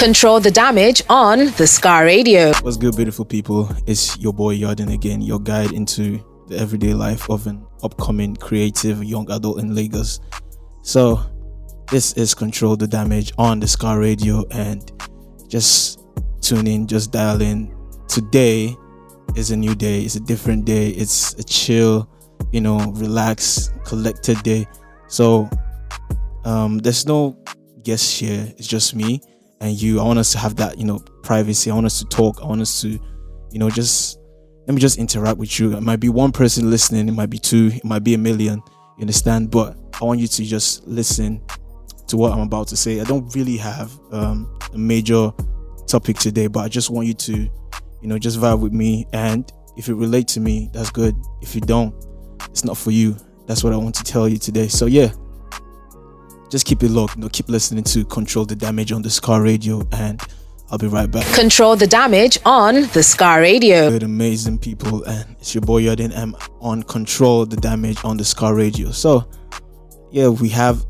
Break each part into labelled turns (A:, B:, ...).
A: Control the damage on the Scar Radio.
B: What's good, beautiful people? It's your boy Yarden again, your guide into the everyday life of an upcoming creative young adult in Lagos. So this is Control the Damage on the Scar Radio, and just tune in, just dial in. Today is a new day. It's a different day. It's a chill, relaxed, collected day. So there's no guest here. It's just me and you. I want us to have that, privacy. I want us to talk. I want us to, just let me just interact with you. It might be one person listening. It might be two. It might be a million. You understand? But I want you to just listen to what I'm about to say. I don't really have a major topic today, but I just want you to, just vibe with me. And if you relate to me, that's good. If you don't, it's not for you. That's what I want to tell you today. So yeah, just keep it locked. Keep listening to Control the Damage on the Scar Radio, and I'll be right back.
A: Control the Damage on the Scar Radio.
B: Good, amazing people, and it's your boy Yarden. I'm on Control the Damage on the Scar Radio. So yeah, we have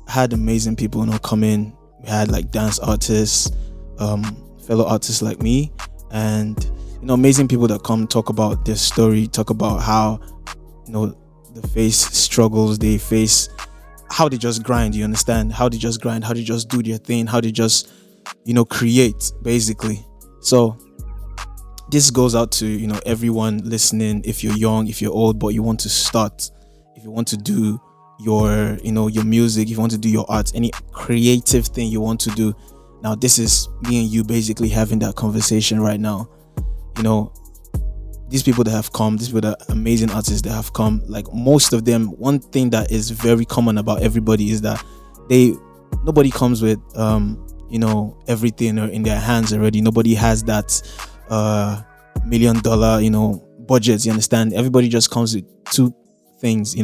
B: had amazing people come in. We had like dance artists, fellow artists like me, and amazing people that come talk about their story, talk about how they face struggles, they face how they just grind. You understand? How they just grind, how they just do their thing, how they just create, basically. So this goes out to everyone listening. If you're young, if you're old, but you want to start, if you want to do your your music, if you want to do your art, any creative thing you want to do, now this is me and you basically having that conversation right now. These people that have come, these people that are amazing artists that have come, like most of them, one thing that is very common about everybody is that nobody comes with everything in their hands already. Nobody has that $1 million budgets. You understand? Everybody just comes with two things,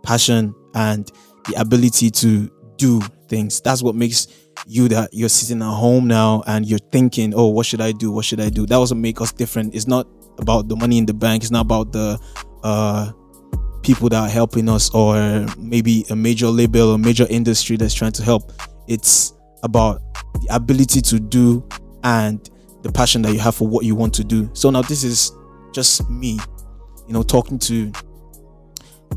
B: passion and the ability to do things. That's what makes you that you're sitting at home now and you're thinking, oh, what should I do? What should I do? That was what make us different. It's not about the money in the bank. It's not about the people that are helping us, or maybe a major label or major industry that's trying to help. It's about the ability to do and the passion that you have for what you want to do. So now this is just me, talking to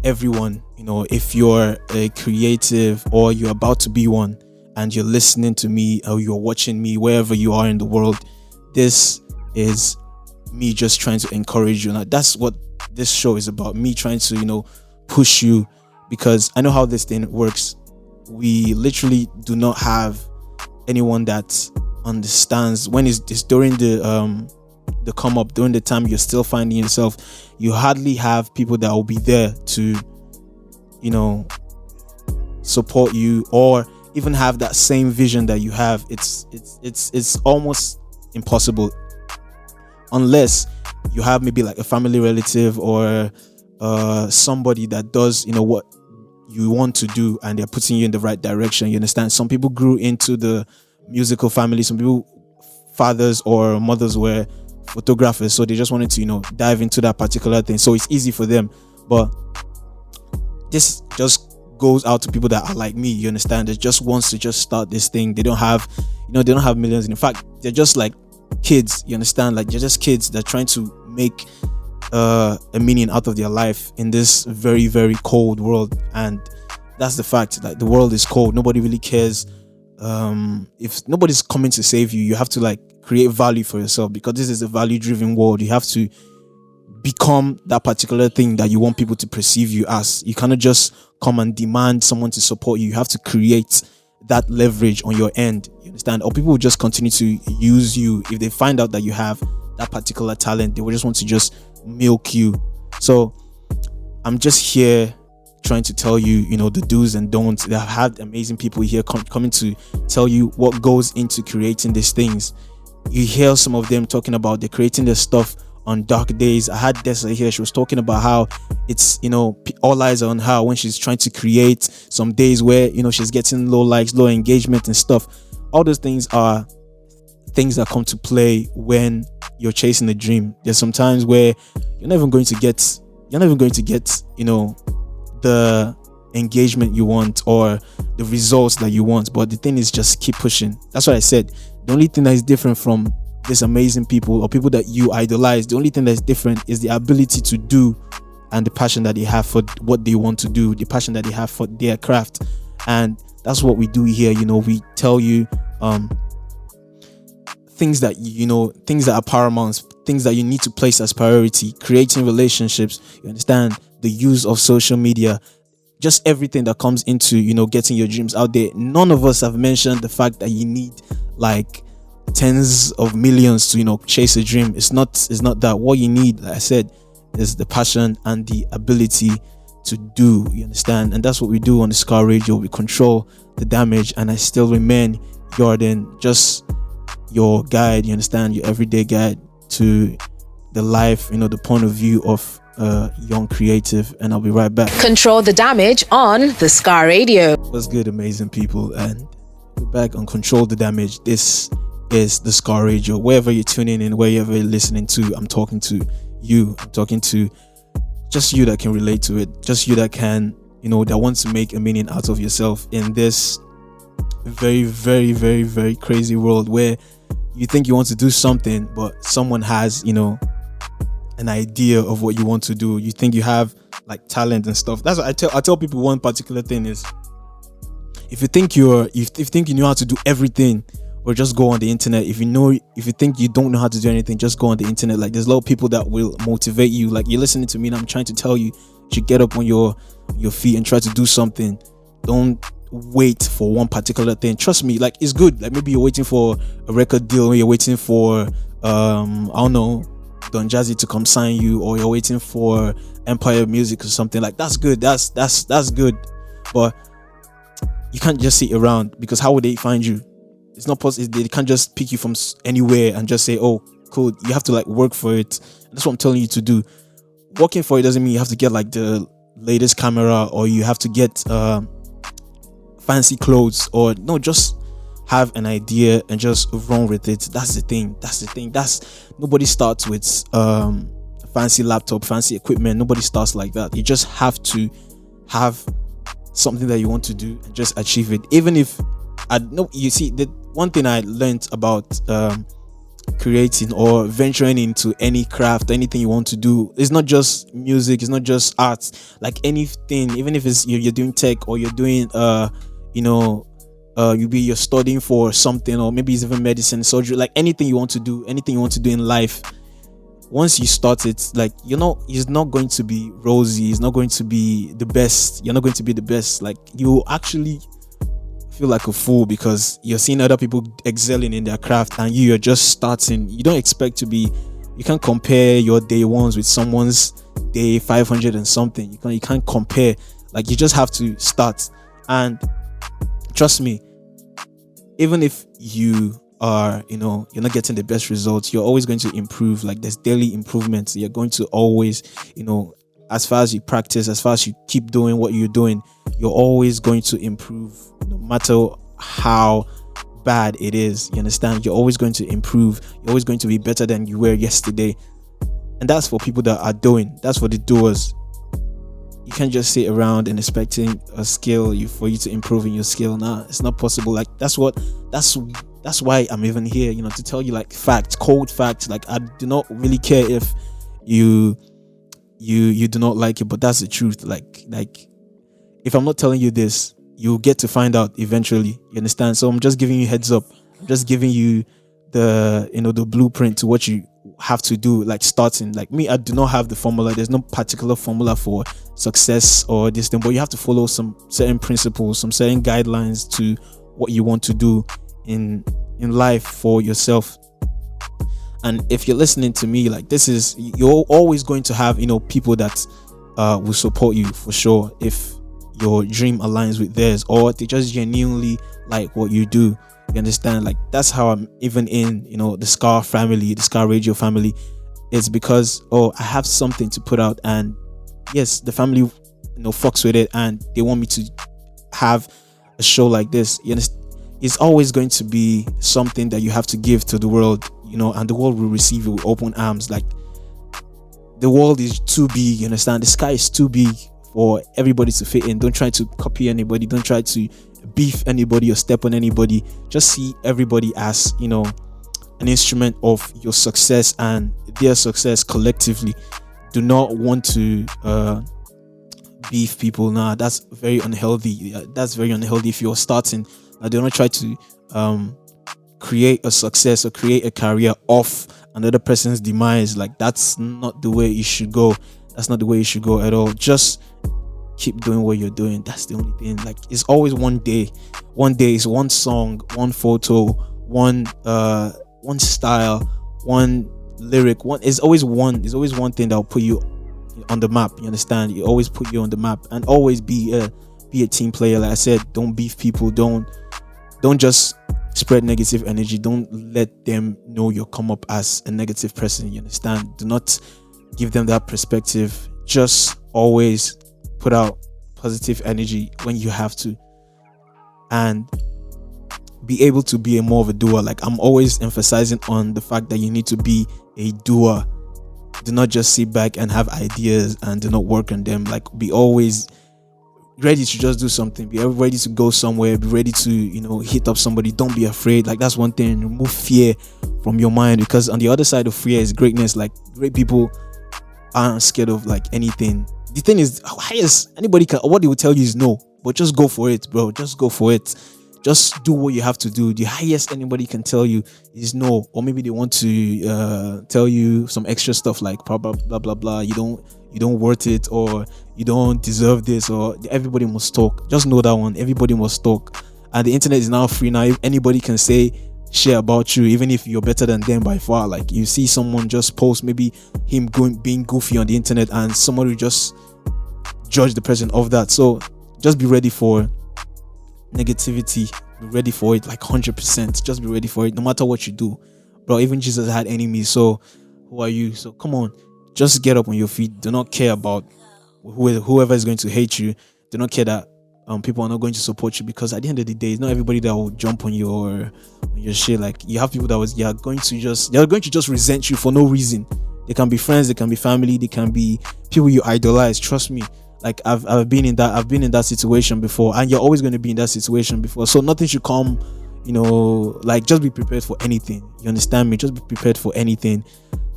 B: everyone. If you're a creative or you're about to be one and you're listening to me or you're watching me wherever you are in the world, this is me just trying to encourage you. Now that's what this show is about, me trying to push you, because I know how this thing works. We literally do not have anyone that understands when it's during the come up, during the time you're still finding yourself. You hardly have people that will be there to support you or even have that same vision that you have. It's almost impossible unless you have maybe like a family relative or somebody that does what you want to do, and they're putting you in the right direction. You understand? Some people grew into the musical family. Some people, fathers or mothers, were photographers, so they just wanted to dive into that particular thing, so it's easy for them. But this just goes out to people that are like me. You understand? That just wants to just start this thing. They don't have they don't have millions. In fact, they're just like kids. You understand? Like, they're just kids that are trying to make a meaning out of their life in this very, very cold world. And that's the fact. Like, the world is cold. Nobody really cares. If nobody's coming to save you, you have to like create value for yourself, because this is a value driven world. You have to become that particular thing that you want people to perceive you as. You cannot just come and demand someone to support you. You have to create that leverage on your end. You understand? Or people will just continue to use you. If they find out that you have that particular talent, they will just want to just milk you. So I'm just here trying to tell you, the do's and don'ts. I've had amazing people here coming to tell you what goes into creating these things. You hear some of them talking about they're creating their stuff on dark days. I had Dessa here. She was talking about how it's, all eyes are on her when she's trying to create. Some days where, she's getting low likes, low engagement and stuff. All those things are things that come to play when you're chasing a dream. There's some times where you're not even going to get, the engagement you want or the results that you want. But the thing is, just keep pushing. That's what I said. The only thing that is different from these amazing people or people that you idolize, the only thing that's different is the ability to do and the passion that they have for what they want to do, the passion that they have for their craft. And that's what we do here. We tell you things that things that are paramount, things that you need to place as priority, creating relationships, you understand, the use of social media, just everything that comes into getting your dreams out there. None of us have mentioned the fact that you need like tens of millions to chase a dream. It's not that. What you need, like I said, is the passion and the ability to do, you understand? And that's what we do on the Scar Radio. We control the damage, and I still remain Yarden, just your guide, you understand, your everyday guide to the life, the point of view of a young creative. And I'll be right back.
A: Control the damage on the Scar Radio.
B: What's good, amazing people? And we're back on Control the Damage. This is the Scar Radio. Wherever you're tuning in, wherever you're listening to, I'm talking to you. I'm talking to just you that can relate to it, just you that can, that wants to make a meaning out of yourself in this very, very, very, very crazy world where you think you want to do something, but someone has, an idea of what you want to do. You think you have like talent and stuff. That's what I tell people. One particular thing is, if you think you know how to do everything, or just go on the internet. If you think you don't know how to do anything, just go on the internet. Like, there's a lot of people that will motivate you. Like, you're listening to me and I'm trying to tell you, you should get up on your feet and try to do something. Don't wait for one particular thing. Trust me, like, it's good. Like, maybe you're waiting for a record deal, or you're waiting for I don't know, Don Jazzy to come sign you, or you're waiting for Empire Music or something. Like, that's good. That's good. But you can't just sit around, because how would they find you? It's not possible. They can't just pick you from anywhere and just say, oh, cool. You have to like work for it. That's what I'm telling you to do. Working for it doesn't mean you have to get like the latest camera, or you have to get fancy clothes, or no, just have an idea and just run with it. That's the thing. Nobody starts with fancy laptop, fancy equipment. Nobody starts like that. You just have to have something that you want to do and just achieve it. Even if you see, the one thing I learned about creating or venturing into any craft, anything you want to do, it's not just music, it's not just arts. Like anything, even if it's you're doing tech, or you're doing you're studying for something, or maybe it's even medicine, surgery, like anything you want to do in life, once you start it, like, it's not going to be rosy, it's not going to be the best, you're not going to be the best. Like, you actually feel like a fool, because you're seeing other people excelling in their craft and you're just starting. You don't expect to be, you can't compare your day ones with someone's day 500 and something. You can't compare. Like, you just have to start. And trust me, even if you are, you're not getting the best results, you're always going to improve. Like, there's daily improvements. You're going to always, as far as you practice, as far as you keep doing what you're doing, you're always going to improve, no matter how bad it is. You understand? You're always going to improve. You're always going to be better than you were yesterday. And that's for people that are doing. That's for the doers. You can't just sit around and expecting a skill for you to improve in your skill. Nah, it's not possible. Like, that's why I'm even here, to tell you, like, facts, cold facts. Like, I do not really care if you do not like it, but that's the truth. Like if I'm not telling you this, you'll get to find out eventually. You understand? So I'm just giving you heads up. I'm just giving you the blueprint to what you have to do. Like, starting. Like me, I do not have the formula. There's no particular formula for success or this thing, but you have to follow some certain principles, some certain guidelines to what you want to do in life for yourself. And if you're listening to me, like, you're always going to have, people that will support you for sure if your dream aligns with theirs, or they just genuinely like what you do. You understand? Like, that's how I'm even in, the Scar family, the Scar Radio family. It's because, I have something to put out, and yes, the family, fucks with it, and they want me to have a show like this. You understand? It's always going to be something that you have to give to the world, and the world will receive it with open arms. Like, the world is too big, you understand? The sky is too big for everybody to fit in. Don't try to copy anybody. Don't try to beef anybody or step on anybody. Just see everybody as, an instrument of your success and their success collectively. Do not want to beef people. Nah, that's very unhealthy. That's very unhealthy. If you're starting, do not try to create a success or create a career off another person's demise. Like, that's not the way it should go. That's not the way it should go at all. Just keep doing what you're doing. That's the only thing. Like, it's always one day is one song, one photo, one style, one lyric. There's always one thing that will put you on the map. You understand? It always put you on the map. And always be a team player. Like I said, don't beef people. Don't just spread negative energy. Don't let them know you come up as a negative person. You understand? Do not give them that perspective. Just always put out positive energy when you have to, and be able to be more of a doer. Like, I'm always emphasizing on the fact that you need to be a doer. Do not just sit back and have ideas and do not work on them. Like, be always ready to just do something. Be ready to go somewhere. Be ready to, hit up somebody. Don't be afraid. Like, that's one thing. Remove fear from your mind, because on the other side of fear is greatness. Like, great people aren't scared of like anything. The thing is, highest anybody can, what they will tell you is no, but just go for it, bro. Just go for it. Just do what you have to do. The highest anybody can tell you is no, or maybe they want to tell you some extra stuff like blah blah blah blah blah. You don't worth it, or you don't deserve this, or everybody must talk. Just know that one. Everybody must talk, and the internet is now free now. If anybody can share about you, even if you're better than them by far. Like, you see someone just post maybe him being goofy on the internet, and someone will just judge the person of that. So just be ready for negativity. Be ready for it, like 100%. Just be ready for it, no matter what you do, bro. Even Jesus had enemies, so who are you? So come on, just get up on your feet. Do not care about whoever is going to hate you. Do not care that people are not going to support you, because at the end of the day, it's not everybody that will jump on your shit. Like, you have people that they're going to just resent you for no reason. They can be friends, they can be family, they can be people you idolize. Trust me. Like, I've been in that situation before, and you're always going to be in that situation before. So nothing should come, like, just be prepared for anything. You understand me? Just be prepared for anything.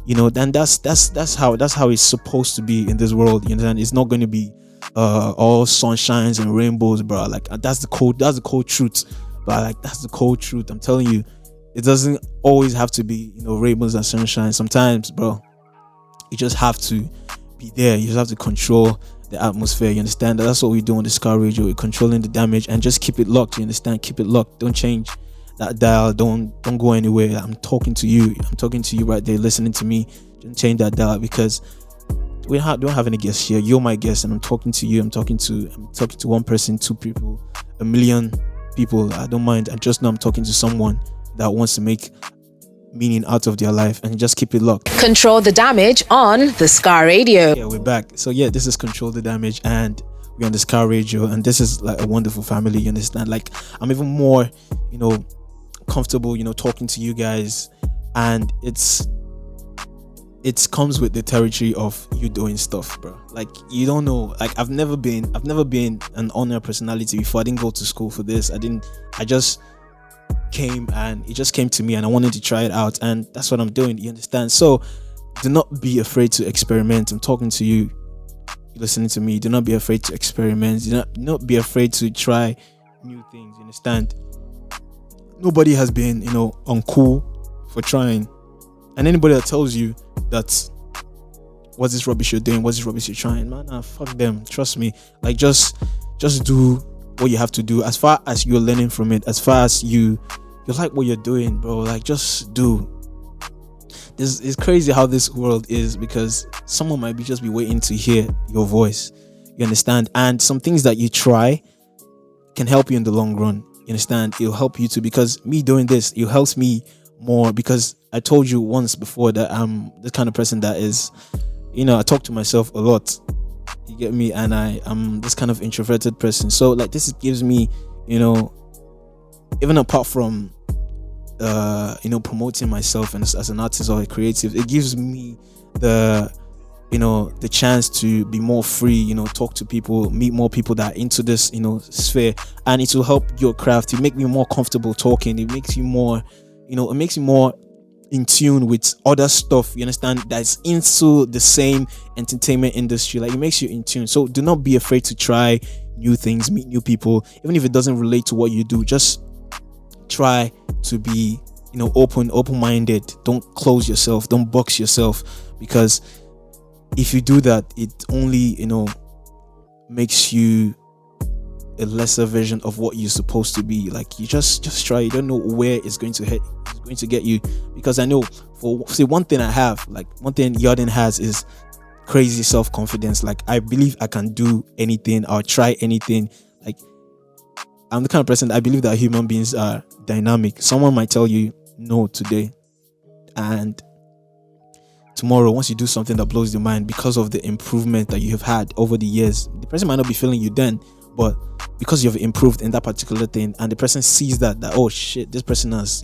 B: Then that's how it's supposed to be in this world. You understand? It's not going to be all sunshines and rainbows, bro. Like, that's the cold truth. But like, that's the cold truth. I'm telling you, it doesn't always have to be, rainbows and sunshine. Sometimes, bro, you just have to be there. You just have to control the atmosphere. You understand? That's what we do on the Scar Radio. We're controlling the damage, and just keep it locked. You understand? Keep it locked. Don't change that dial. Don't go anywhere. I'm talking to you right there, listening to me. Don't change that dial, because we don't have any guests here. You're my guest, and I'm talking to you. I'm talking to one person, two people, a million people. I don't mind. I just know I'm talking to someone that wants to make meaning out of their life, and just keep it locked.
A: Control the damage on the Scar Radio.
B: Yeah, we're back. So yeah, this is Control the Damage, and we're on the Scar Radio, and this is like a wonderful family. You understand? Like, I'm even more, comfortable, talking to you guys, and it comes with the territory of you doing stuff, bro. Like, you don't know. Like, I've never been an honor personality before. I didn't go to school for this. I just came, and it just came to me, and I wanted to try it out, and that's what I'm doing. You understand? So do not be afraid to experiment. I'm talking to you, listening to me. Do not be afraid to experiment. Do not be afraid to try new things. You understand? Nobody has been, uncool for trying. And anybody that tells you that what's this rubbish you're doing, what's this rubbish you're trying, man, fuck them. Trust me. Like, just do what you have to do. As far as you're learning from it, as far as you like what you're doing, bro, like, just do. It's crazy how this world is, because someone might just be waiting to hear your voice. You understand? And some things that you try can help you in the long run. You understand? It'll help you too, because me doing this, it helps me more, because I told you once before that I'm the kind of person that is, I talk to myself a lot. You get me? And I'm this kind of introverted person. So like, this gives me, even apart from promoting myself and as an artist or a creative, it gives me the the chance to be more free, talk to people, meet more people that are into this, sphere. And it will help your craft. It make me more comfortable talking. It makes you more, it makes you more in tune with other stuff, you understand, that's into the same entertainment industry. Like, it makes you in tune. So do not be afraid to try new things, meet new people, even if it doesn't relate to what you do. Just try to be, open-minded. Don't close yourself, don't box yourself, because if you do that, it only, makes you a lesser version of what you're supposed to be. Like, you just try. You don't know where it's going to hit, it's going to get you. Because I know, for say, one thing Yarden has is crazy self-confidence. Like, I believe I can do anything, I'll try anything. Like, I'm the kind of person that I believe that human beings are dynamic. Someone might tell you no today, and tomorrow, once you do something that blows your mind because of the improvement that you have had over the years, the person might not be feeling you then, but because you've improved in that particular thing, and the person sees that oh shit, this person has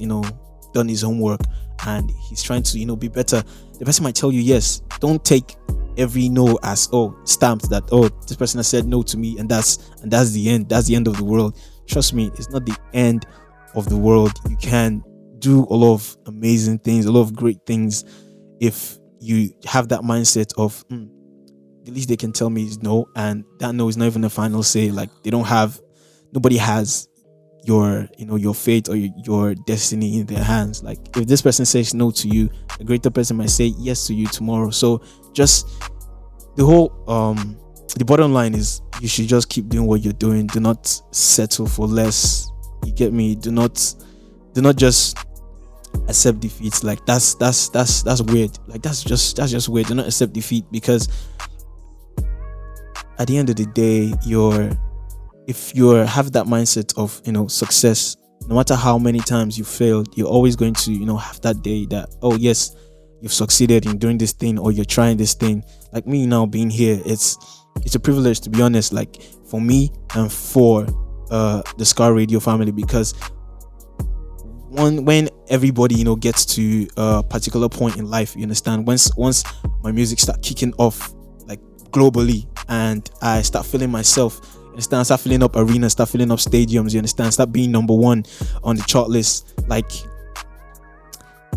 B: done his homework and he's trying to be better, the person might tell you yes. Don't take every no as stamped that this person has said no to me, and that's the end of the world. Trust me, it's not the end of the world. You can do a lot of amazing things, a lot of great things, if you have that mindset of the least they can tell me is no, and that no is not even a final say. Like, nobody has your your fate or your destiny in their hands. Like, if this person says no to you, a greater person might say yes to you tomorrow. So just the whole the bottom line is, you should just keep doing what you're doing. Do not settle for less. You get me? Do not just accept defeats. Like, that's weird. Like, that's just weird. Do not accept defeat, because at the end of the day, if you have that mindset of success, no matter how many times you failed, you're always going to have that day that, oh yes, you've succeeded in doing this thing, or you're trying this thing. Like me now being here, it's a privilege, to be honest, like for me and for the Scar Radio family, because when everybody gets to a particular point in life, you understand, once my music start kicking off, like globally, and I start feeling myself, you understand, start filling up arenas, start filling up stadiums, you understand, start being number one on the chart list, like,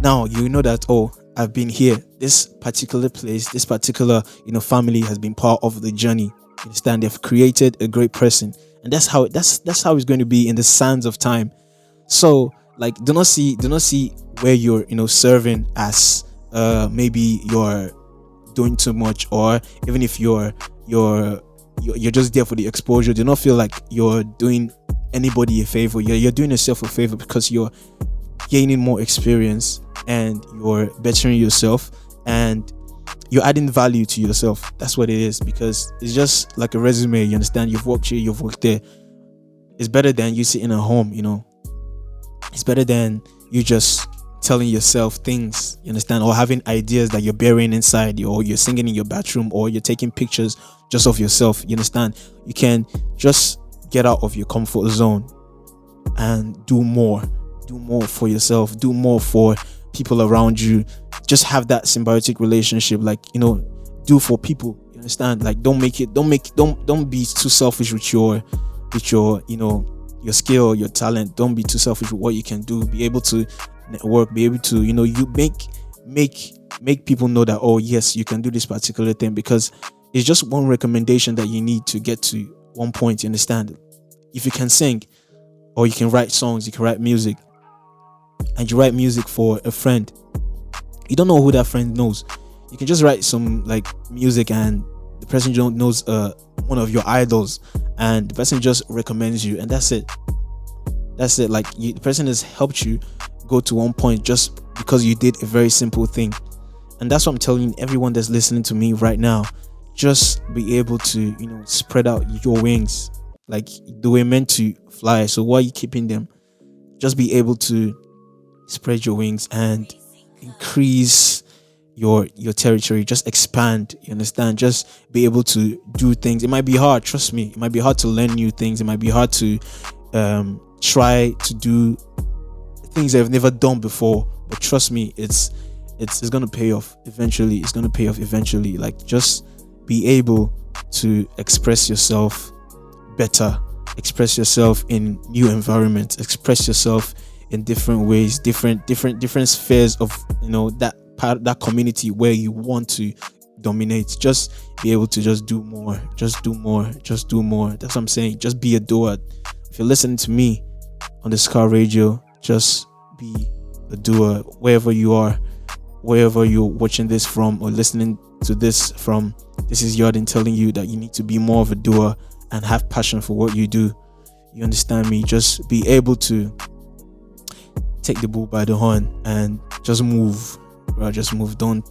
B: now you know that, I've been here, this particular place, this particular family has been part of the journey, you understand, they've created a great person, and that's how it's going to be in the sands of time. So, like, do not see where you're serving as maybe you're doing too much, or even if you're just there for the exposure. Do not feel like you're doing anybody a favor. You're doing yourself a favor, because you're gaining more experience, and you're bettering yourself, and you're adding value to yourself. That's what it is, because it's just like a resume, you understand. You've worked here, you've worked there. It's better than you sitting at home, it's better than you just telling yourself things, you understand, or having ideas that you're burying inside you, or you're singing in your bathroom, or you're taking pictures just of yourself, you understand. You can just get out of your comfort zone and do more for yourself, do more for people around you. Just have that symbiotic relationship, like, do for people, you understand. Like, don't be too selfish with your your skill, your talent. Don't be too selfish with what you can do. Be able to network, be able to you make people know that, oh yes, you can do this particular thing, because it's just one recommendation that you need to get to one point, you understand. If you can sing, or you can write songs, you can write music, and you write music for a friend, you don't know who that friend knows. You can just write some like music, and the person you don't knows one of your idols, and the person just recommends you, and that's it. Like, the person has helped you go to one point just because you did a very simple thing. And that's what I'm telling everyone that's listening to me right now. Just be able to spread out your wings, like they were meant to fly. So why are you keeping them? Just be able to spread your wings and increase your territory. Just expand, you understand. Just be able to do things. It might be hard, trust me. It might be hard to learn new things. It might be hard to try to do things I've never done before, but trust me, it's it's gonna pay off eventually. It's gonna pay off eventually. Like, just be able to express yourself better, express yourself in new environments, express yourself in different ways, different spheres of, that part, that community where you want to dominate. Just be able to just do more, just do more, just do more. That's what I'm saying. Just be a doer. If you're listening to me on the Scar Radio, just be a doer wherever you are, wherever you're watching this from or listening to this from. This is Yarden telling you that you need to be more of a doer and have passion for what you do. You understand me? Just be able to take the bull by the horn and just move, bro. Just move. Don't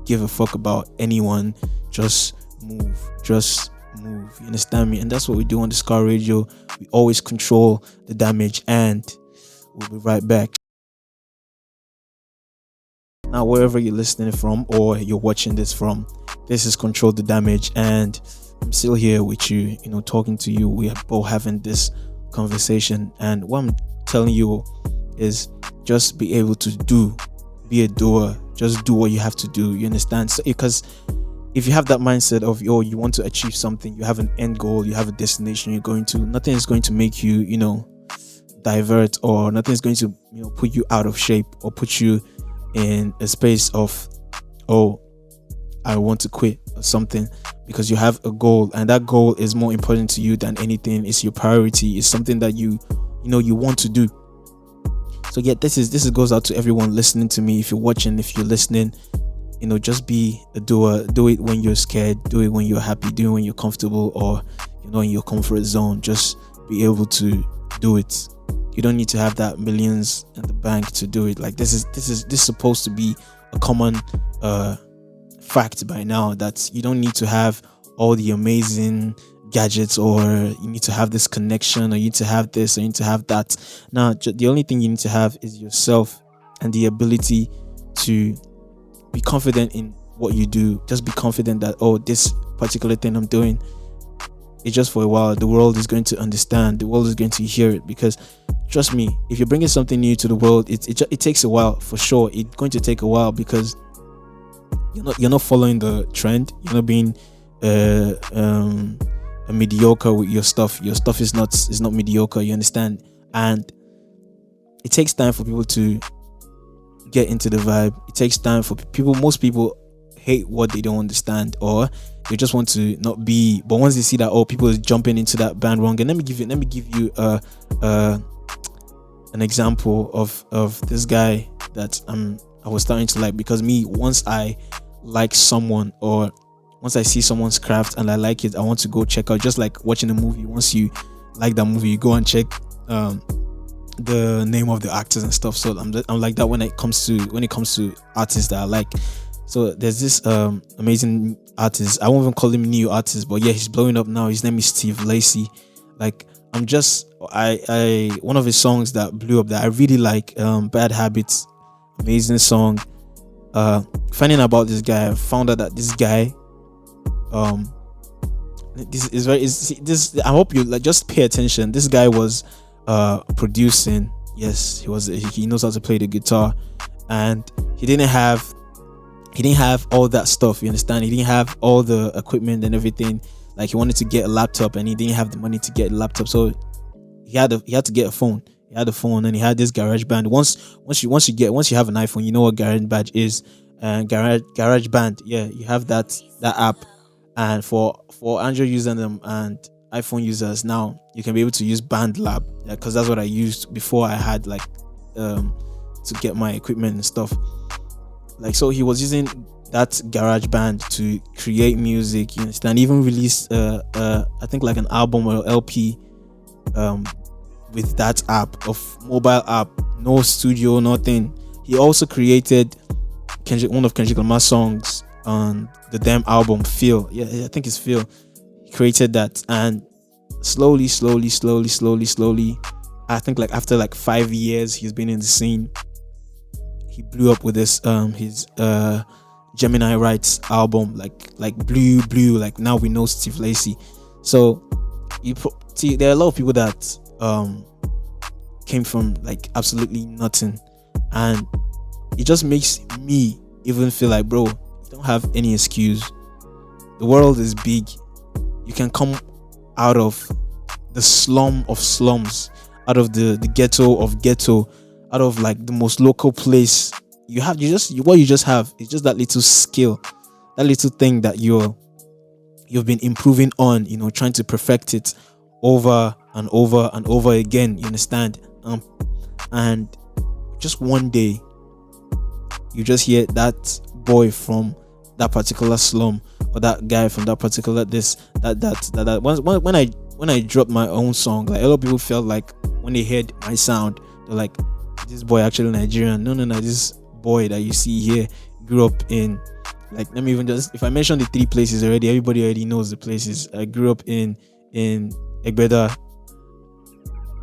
B: give a fuck about anyone. Just move. Just move. You understand me? And that's what we do on the Scar Radio. We always control the damage, and we'll be right back. Now, wherever you're listening from or you're watching this from, this is Control the Damage, and I'm still here with you, talking to you. We are both having this conversation, and what I'm telling you is just be able to be a doer. Just do what you have to do. You understand? So, because if you have that mindset of, you want to achieve something, you have an end goal, you have a destination you're going to, nothing is going to make you, divert, or nothing is going to, put you out of shape or put you in a space of, I want to quit or something, because you have a goal, and that goal is more important to you than anything. It's your priority. It's something that you want to do. So yeah, this goes out to everyone listening to me. If you're watching, if you're listening, just be a doer. Do it when you're scared. Do it when you're happy. Do it when you're comfortable, or in your comfort zone. Just be able to do it. You don't need to have that millions in the bank to do it. Like, this is supposed to be a common fact by now, that you don't need to have all the amazing gadgets, or you need to have this connection, or you need to have this, or you need to have that. Now, the only thing you need to have is yourself and the ability to be confident in what you do. Just be confident that, this particular thing I'm doing, it's just for a while. The world is going to understand. The world is going to hear it, because trust me, if you're bringing something new to the world, it takes a while, for sure. It's going to take a while, because you're not following the trend. You're not being a mediocre with your stuff. Your stuff is not mediocre. You understand? And it takes time for people to get into the vibe. It takes time for people. Most people hate what they don't understand, or they just want to not be. But once they see that, people is jumping into that bandwagon. Let me give you an example of this guy that I was starting to like, because once I like someone, or once I see someone's craft and I like it, I want to go check out. Just like watching a movie, once you like that movie, you go and check the name of the actors and stuff. So I'm like that when it comes to artists that I like. So there's this amazing artist. I won't even call him new artist, but yeah, he's blowing up now. His name is Steve Lacy. Like, one of his songs that blew up that I really like, Bad Habits, amazing song. Finding about this guy, I found out that this guy, I hope you just pay attention. This guy was producing. Yes, he knows how to play the guitar, and he didn't have all that stuff. You understand? He didn't have all the equipment and everything. Like, he wanted to get a laptop, and he didn't have the money to get a laptop, so he had to get a phone. He had a phone, and he had this GarageBand. Once you have an iPhone, you know what GarageBand is. And GarageBand, yeah, you have that app. And for Android users and iPhone users, now you can be able to use BandLab, because that's what I used before I had to get my equipment and stuff. Like, so he was using that GarageBand to create music. You understand? Even released I think like an album or LP with that app, of mobile app, no studio, nothing. He also created one of Kendrick Lamar's songs on the damn album, Feel. Yeah, I think it's Feel. He created that, and slowly, I think like after like 5 years he's been in the scene, he blew up with this his Gemini Rights album, like blue, like now we know Steve Lacy. So see, there are a lot of people that came from like absolutely nothing, and it just makes me even feel like, bro, you don't have any excuse. The world is big. You can come out of the slum of slums, out of the ghetto of ghetto, out of like the most local place. What you just have is just that little skill, that little thing that you've been improving on, trying to perfect it over and over and over again. You understand? And just one day, you just hear that boy from that particular slum, or that guy from that particular that. When I dropped my own song, like, a lot of people felt like when they heard my sound, they're like, this boy actually Nigerian. No, this boy that you see here grew up in, like, let me even just, if I mention the 3 places already, everybody already knows the places. I grew up in Egbeda,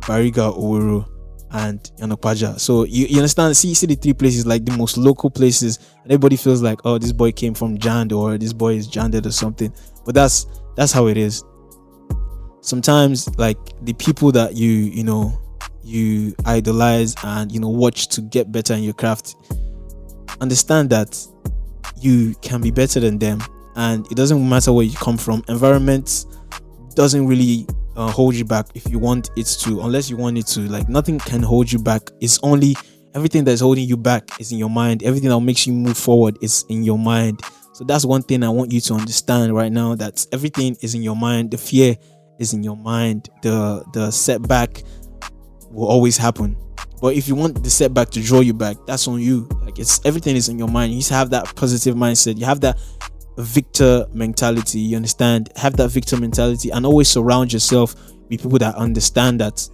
B: Bariga, Owerri, and Yanopaja. So you understand, see the 3 places, like the most local places, and everybody feels like, oh, this boy came from Jand, or this boy is Janded or something. But that's how it is. Sometimes, like, the people that you idolize and watch to get better in your craft, understand that you can be better than them, and it doesn't matter where you come from. Environment doesn't really hold you back if you want it to, unless you want it to. Like, nothing can hold you back. It's only, everything that's holding you back is in your mind. Everything that makes you move forward is in your mind. So that's one thing I want you to understand right now, that everything is in your mind. The fear is in your mind. The setback will always happen, but if you want the setback to draw you back, that's on you. Like, everything is in your mind. You need to have that positive mindset. You have that victor mentality. You understand? Have that victor mentality, and always surround yourself with people that understand that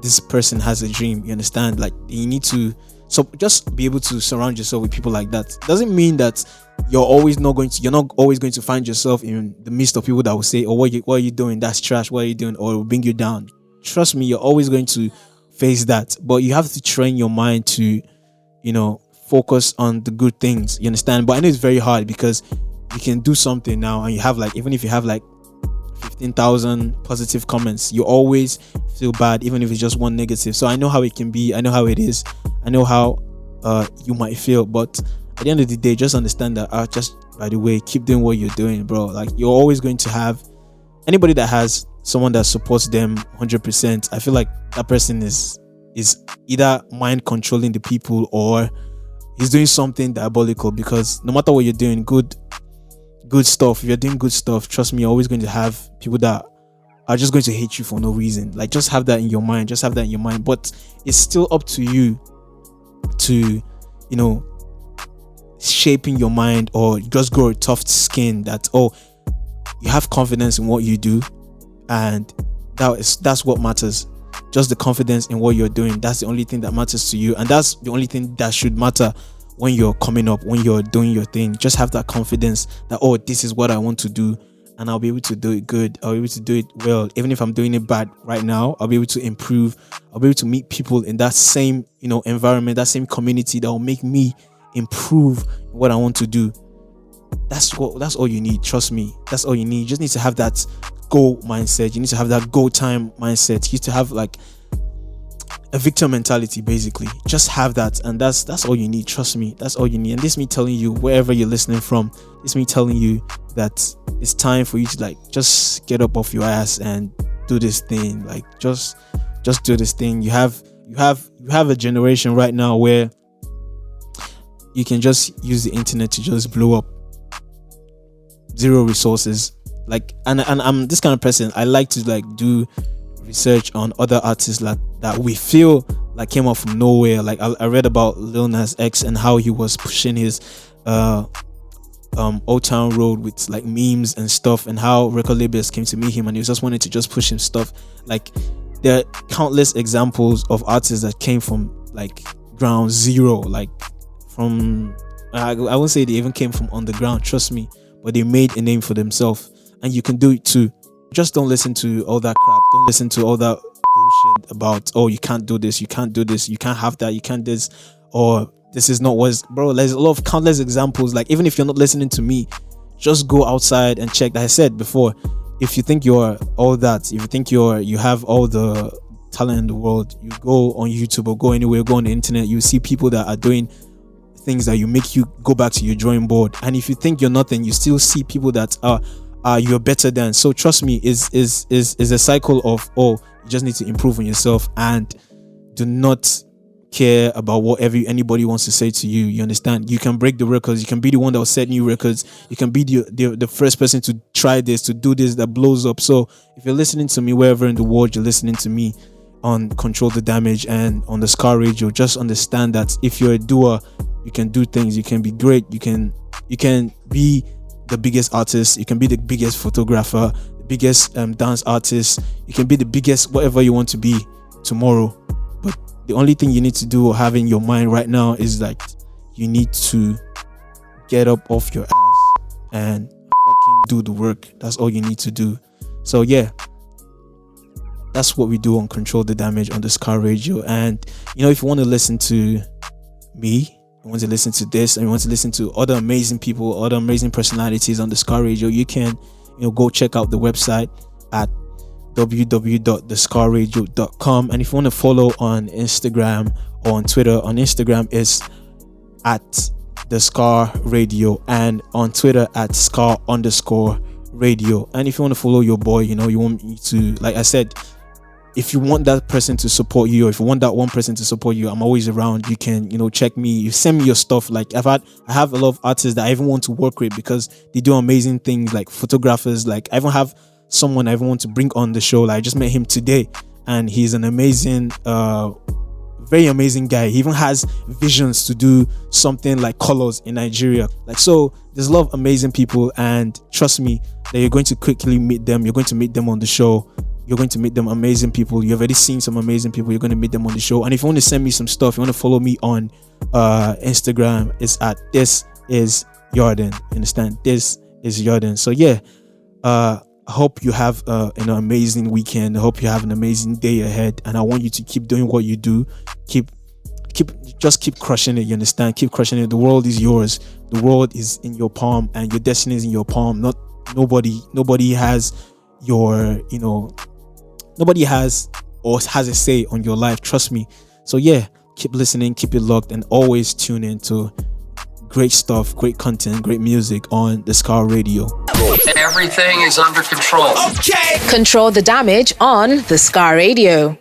B: this person has a dream. You understand? Like, you need to, so just be able to surround yourself with people like that. Doesn't mean that you're not always going to find yourself in the midst of people that will say, oh, what are you doing? That's trash. What are you doing? Or it will bring you down. Trust me, you're always going to face that, but you have to train your mind to, focus on the good things. You understand? But I know it's very hard, because you can do something now and you have, like, even if you have like 15,000 positive comments, you always feel bad, even if it's just one negative. So I know how it can be. I know how it is. I know how you might feel, but at the end of the day, just understand that, just by the way, keep doing what you're doing, bro. Like, you're always going to have anybody that has someone that supports them 100%. I feel like that person is either mind controlling the people, or he's doing something diabolical, because no matter what you're doing, good stuff, if you're doing good stuff, trust me, you're always going to have people that are just going to hate you for no reason. Like, just have that in your mind. But it's still up to you to, shaping your mind, or just grow a tough skin that, you have confidence in what you do, and that's what matters. Just the confidence in what you're doing. That's the only thing that matters to you, and that's the only thing that should matter when you're coming up, when you're doing your thing. Just have that confidence that, this is what I want to do, and I'll be able to do it good. I'll be able to do it well. Even if I'm doing it bad right now, I'll be able to improve. I'll be able to meet people in that same, environment, that same community, that will make me improve what I want to do. That's all you need. Trust me. That's all you need. You just need to have that goal mindset. You need to have that goal time mindset. You need to have like a victor mentality, basically. Just have that, and that's all you need. Trust me, that's all you need. And this is me telling you, wherever you're listening from, this is me telling you that it's time for you to, like, just get up off your ass and do this thing. Like, just do this thing. You have a generation right now where you can just use the internet to just blow up. Zero resources. Like, and I'm this kind of person. I like to, like, do research on other artists like that we feel like came up from nowhere. Like, I read about Lil Nas X and how he was pushing his Old Town Road with, like, memes and stuff, and how record labels came to meet him and he just wanted to just push him stuff. Like, there are countless examples of artists that came from, like, ground zero, like, from I won't say they even came from underground, trust me, but they made a name for themselves, and you can do it too. Just don't listen to all that crap. Don't listen to all that bullshit about, oh, you can't do this, you can't do this, you can't have that, you can't this, or this is not what's, bro. There's a lot of countless examples. Like, even if you're not listening to me, just go outside and check. Like I said before, if you think you're all that, if you think you have all the talent in the world, you go on YouTube or go anywhere, go on the internet, you see people that are doing things that you make you go back to your drawing board. And if you think you're nothing, you still see people that are you're better than. So trust me, is a cycle of, you just need to improve on yourself and do not care about what anybody wants to say to you. You understand? You can break the records. You can be the one that will set new records. You can be the first person to try this, to do this, that blows up. So if you're listening to me wherever in the world you're listening to me, on Control the Damage and on the Scar Radio, just understand that if you're a doer, you can do things. You can be great. You can be the biggest artist. You can be the biggest photographer, the biggest dance artist. You can be the biggest whatever you want to be tomorrow. But the only thing you need to do or have in your mind right now is like, you need to get up off your ass and fucking do the work. That's all you need to do. So yeah, that's what we do on Control the Damage on the Scar Radio. And if you want to listen to me, you want to listen to this, and you want to listen to other amazing people, other amazing personalities on the Scar Radio, you can go check out the website at www.thescarradio.com. And if you want to follow on Instagram or on Twitter, on Instagram is at the Scar Radio, and on Twitter at Scar_radio. And if you want to follow your boy, you want me to, like I said, if you want that person to support you, or if you want that one person to support you, I'm always around. You can, check me. You send me your stuff. Like I have a lot of artists that I even want to work with because they do amazing things, like photographers. Like I even have someone I even want to bring on the show. Like I just met him today, and he's an amazing, very amazing guy. He even has visions to do something like colors in Nigeria. Like, so there's a lot of amazing people, and trust me that you're going to quickly meet them. You're going to meet them on the show. You're going to meet them amazing people. You've already seen some amazing people. You're going to meet them on the show. And if you want to send me some stuff, you want to follow me on Instagram, it's at This Is Yarden. You understand? This is Yarden. So yeah, I hope you have an amazing weekend. I hope you have an amazing day ahead. And I want you to keep doing what you do. Keep crushing it. You understand? Keep crushing it. The world is yours. The world is in your palm, and your destiny is in your palm. Nobody has your, nobody has or has a say on your life. Trust me. So yeah, keep listening, keep it locked, and always tune in to great stuff, great content, great music on the Scar Radio.
C: Everything is under control.
A: Okay. Control the Damage on the Scar Radio.